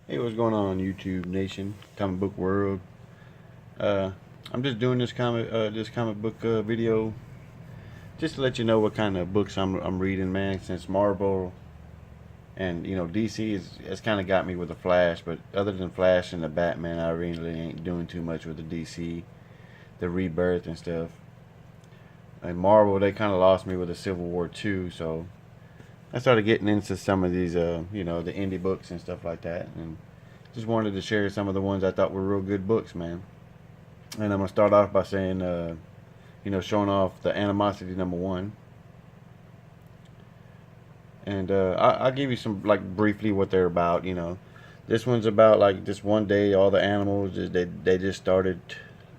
Hey, what's going on YouTube Nation, comic book world? Uh, I'm just doing this comic book video just to let you know what kind of books I'm reading, man. Since Marvel and DC has kind of got me with the Flash, but other than Flash and the Batman, I really ain't doing too much with the DC, the Rebirth and stuff. And Marvel, they kind of lost me with the Civil War 2, so I started getting into some of these, the indie books and stuff like that, and just wanted to share some of the ones I thought were real good books, man. And I'm gonna start off by saying, showing off the Animosity #1, and I'll give you some like briefly what they're about. This one's about like this one day, all the animals they just started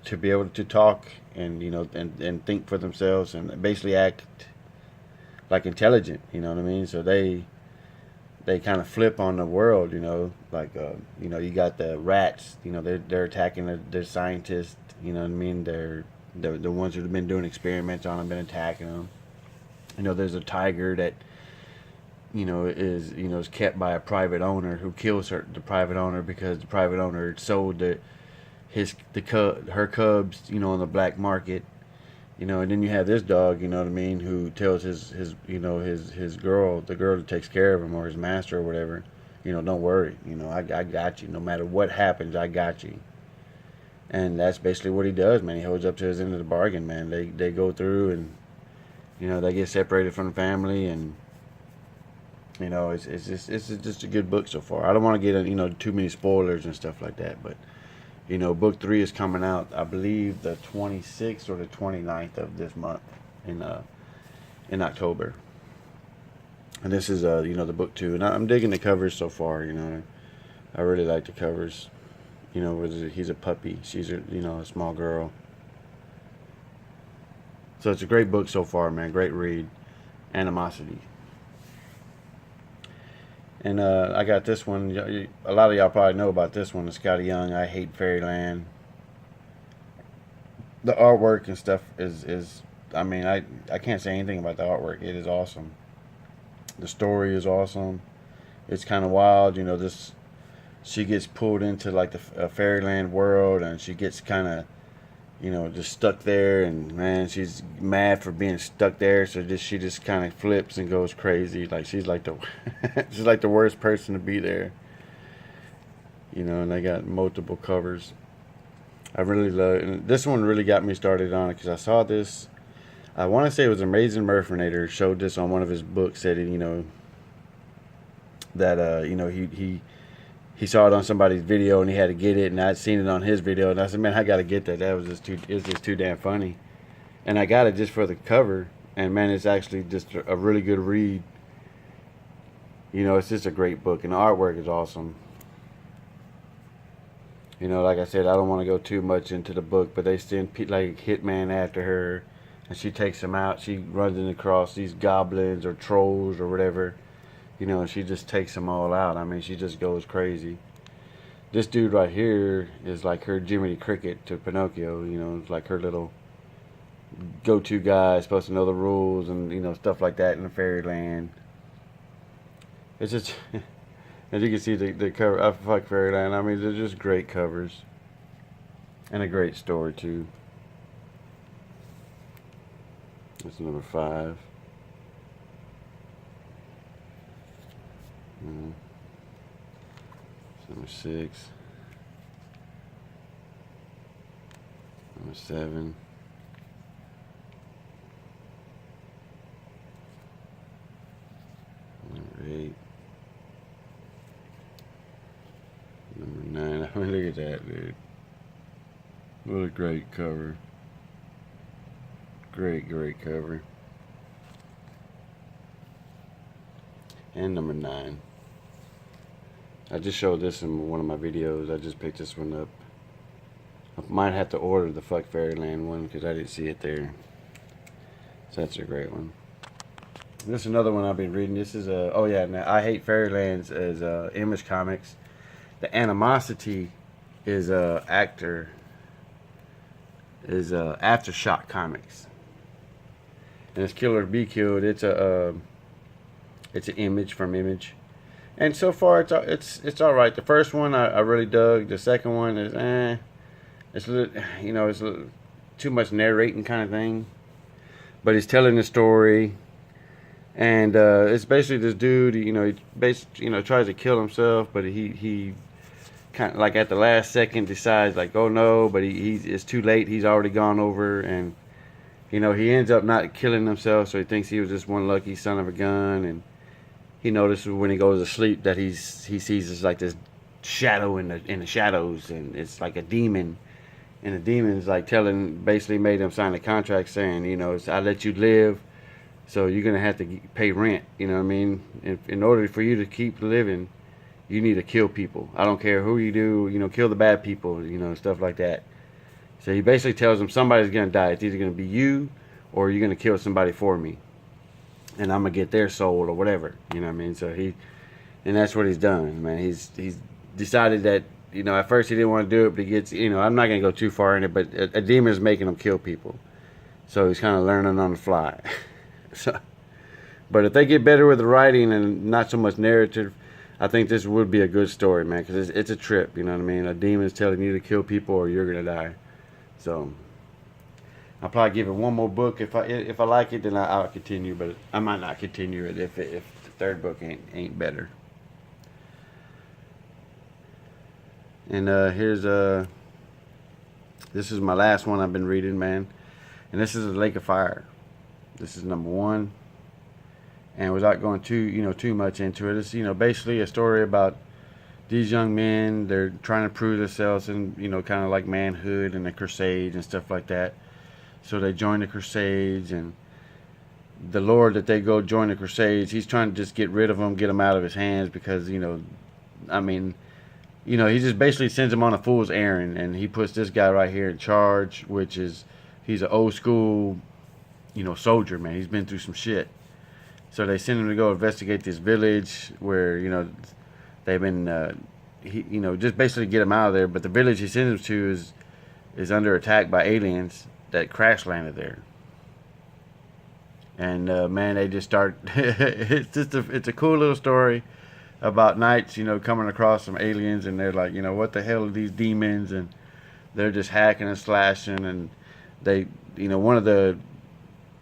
to be able to talk and and think for themselves and basically act like intelligent. You know what I mean? So they kind of flip on the world. You got the rats. They're attacking the scientists. You know what I mean? They're the ones who've been doing experiments on them, been attacking them. There's a tiger that is kept by a private owner who kills the private owner because the private owner sold her cubs on the black market. And then you have this dog, you know what I mean, who tells his girl, the girl that takes care of him, or his master or whatever, don't worry, I got you. No matter what happens, I got you. And that's basically what he does, man. He holds up to his end of the bargain, man. They go through and they get separated from the family, and it's just a good book so far. I don't want to get too many spoilers and stuff like that, but book 3 is coming out, I believe, the 26th or the 29th of this month in October. And this is the book 2, and I'm digging the covers so far. I really like the covers. He's a puppy, she's a small girl. So it's a great book so far, man. Great read, Animosity. And I got this one. A lot of y'all probably know about this one. It's Skottie Young, I Hate Fairyland. The artwork and stuff is I mean, I can't say anything about the artwork. It is awesome. The story is awesome. It's kind of wild. This she gets pulled into like the fairyland world, and she gets kind of just stuck there, and man, she's mad for being stuck there. So she just kind of flips and goes crazy. Like she's like the she's like the worst person to be there. And they got multiple covers. I really love it. And this one really got me started on it because I saw this. I want to say it was Amazing Murphinator showed this on one of his books, said that he saw it on somebody's video and he had to get it, and I'd seen it on his video, and I said, man, I gotta get that. That was just too it's just too damn funny. And I got it just for the cover, and man, it's actually just a really good read. It's just a great book, and the artwork is awesome. Like I said, I don't want to go too much into the book, but they send like hitman after her, and she takes him out. She runs across these goblins or trolls or whatever, and she just takes them all out. I mean, she just goes crazy. This dude right here is like her Jiminy Cricket to Pinocchio. It's like her little go-to guy, supposed to know the rules and stuff like that in the fairyland. It's just as you can see the cover. I fuck Fairyland. I mean, they're just great covers and a great story too. That's number 5. Mm. Number 6. Number 7. Number 8. Number 9. I mean, look at that, dude. What a great cover. Great cover. And number 9. I just showed this in one of my videos. I just picked this one up. I might have to order the Fuck Fairyland one because I didn't see it there. So that's a great one. And this is another one I've been reading. This is now I Hate Fairylands is Image Comics. The Animosity is Aftershock Comics. And it's Kill or Be Killed. It's an Image from Image. And so far, it's all right. The first one I really dug. The second one is it's a little, it's a little too much narrating kind of thing. But he's telling the story, and it's basically this dude. He tries to kill himself, but he kind of like at the last second decides like, oh no, but he's it's too late. He's already gone over, and he ends up not killing himself. So he thinks he was just one lucky son of a gun, and he notices when he goes to sleep that he sees this like this shadow in the shadows, and it's like a demon, and the demon's like basically made him sign a contract saying, I let you live, so you're gonna have to pay rent. You know what I mean? In order for you to keep living, you need to kill people. I don't care who you do, kill the bad people, stuff like that. So he basically tells him somebody's gonna die. It's either gonna be you, or you're gonna kill somebody for me, and I'm gonna get their soul or whatever. You know what I mean? So and that's what he's done, man. He's decided that at first he didn't want to do it, but he gets I'm not gonna go too far in it, but a demon is making him kill people, so he's kind of learning on the fly. So, but if they get better with the writing and not so much narrative, I think this would be a good story, man, because it's a trip. You know what I mean? A demon's telling you to kill people or you're gonna die. So I'll probably give it one more book. If I like it, then I'll continue. But I might not continue it if the third book ain't better. And this is my last one I've been reading, man. And this is The Lake of Fire. This is number 1. And without going too much into it, it's basically a story about these young men. They're trying to prove themselves in kind of like manhood and the Crusades and stuff like that. So they join the Crusades, and the Lord that they go join the Crusades, he's trying to just get rid of them, get them out of his hands, because he just basically sends them on a fool's errand, and he puts this guy right here in charge, which is he's an old school soldier, man. He's been through some shit. So they send him to go investigate this village where they've been just basically get him out of there. But the village he sends him to is under attack by aliens that crash landed there. And man, they just start. It's a cool little story about knights, coming across some aliens, and they're like, what the hell are these demons? And they're just hacking and slashing, and they,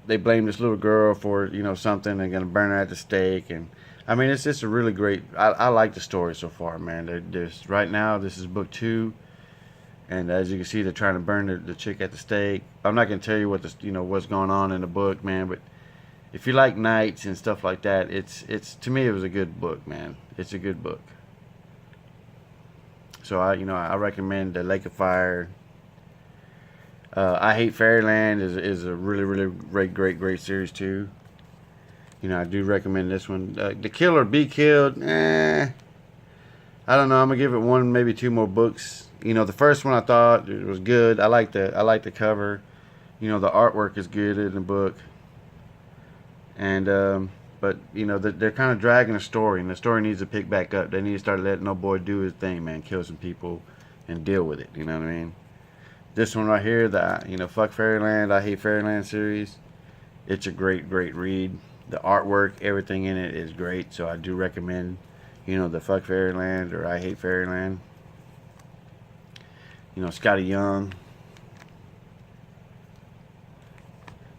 they blame this little girl for something. They're gonna burn her at the stake, and I mean it's just a really great. I like the story so far, man. There's right now this is book 2, and as you can see, they're trying to burn the chick at the stake. I'm not gonna tell you what what's going on in the book, man. But if you like knights and stuff like that, it's to me it was a good book, man. It's a good book. So I recommend The Lake of Fire. I Hate Fairyland is a really great series too. I do recommend this one. The Kill or Be Killed, I don't know. I'm gonna give it one, maybe 2 more books. The first one I thought it was good. I like the cover. The artwork is good in the book. And but they're kind of dragging the story, and the story needs to pick back up. They need to start letting old boy do his thing, man. Kill some people and deal with it. You know what I mean? This one right here, the Fuck Fairyland, I Hate Fairyland series, it's a great read. The artwork, everything in it is great, so I do recommend, the Fuck Fairyland or I Hate Fairyland. Scotty Young.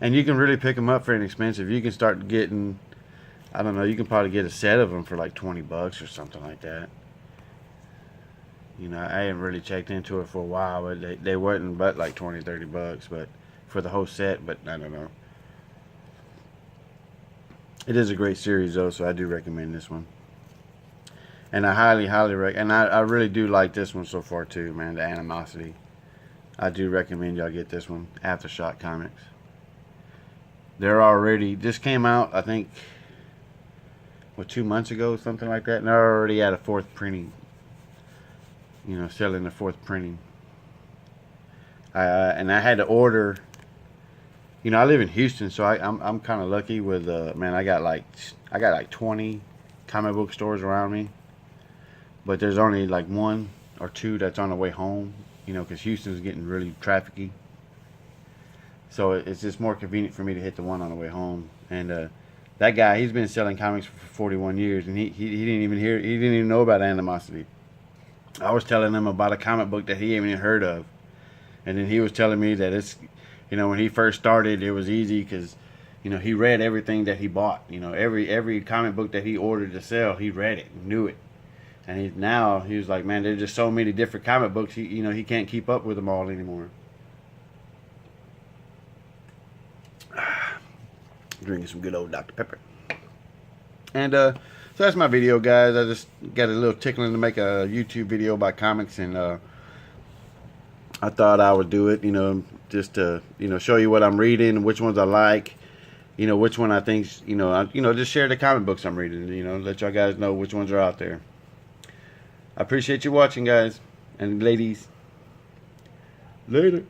And you can really pick them up for inexpensive. You can start getting, I don't know, you can probably get a set of them for like $20 or something like that. I haven't really checked into it for a while, but they wasn't but like $20-$30, but for the whole set. But I don't know. It is a great series though, so I do recommend this one. And I highly recommend. And I really do like this one so far too, man. The Animosity. I do recommend y'all get this one. Aftershock Comics. This came out, I think, 2 months ago, something like that, and they're already at a 4th printing. Selling the 4th printing. And I had to order. I live in Houston, so I'm kind of lucky with man. I got like 20 comic book stores around me, but there's only like 1 or 2 that's on the way home. Because Houston's getting really trafficy. So it's just more convenient for me to hit the one on the way home. And That guy, he's been selling comics for 41 years, and he didn't even know about Animosity. I was telling him about a comic book that he hadn't even heard of, and then he was telling me that it's, when he first started, it was easy because, he read everything that he bought. Every comic book that he ordered to sell, he read it, knew it, and he was like, man, there's just so many different comic books. He can't keep up with them all anymore. Drinking some good old Dr. Pepper. And so that's my video, guys. I just got a little tickling to make a YouTube video about comics, and I thought I would do it, just to, show you what I'm reading, which ones I like, which one I think, just share the comic books I'm reading, let y'all guys know which ones are out there. I appreciate you watching, guys and ladies. Later.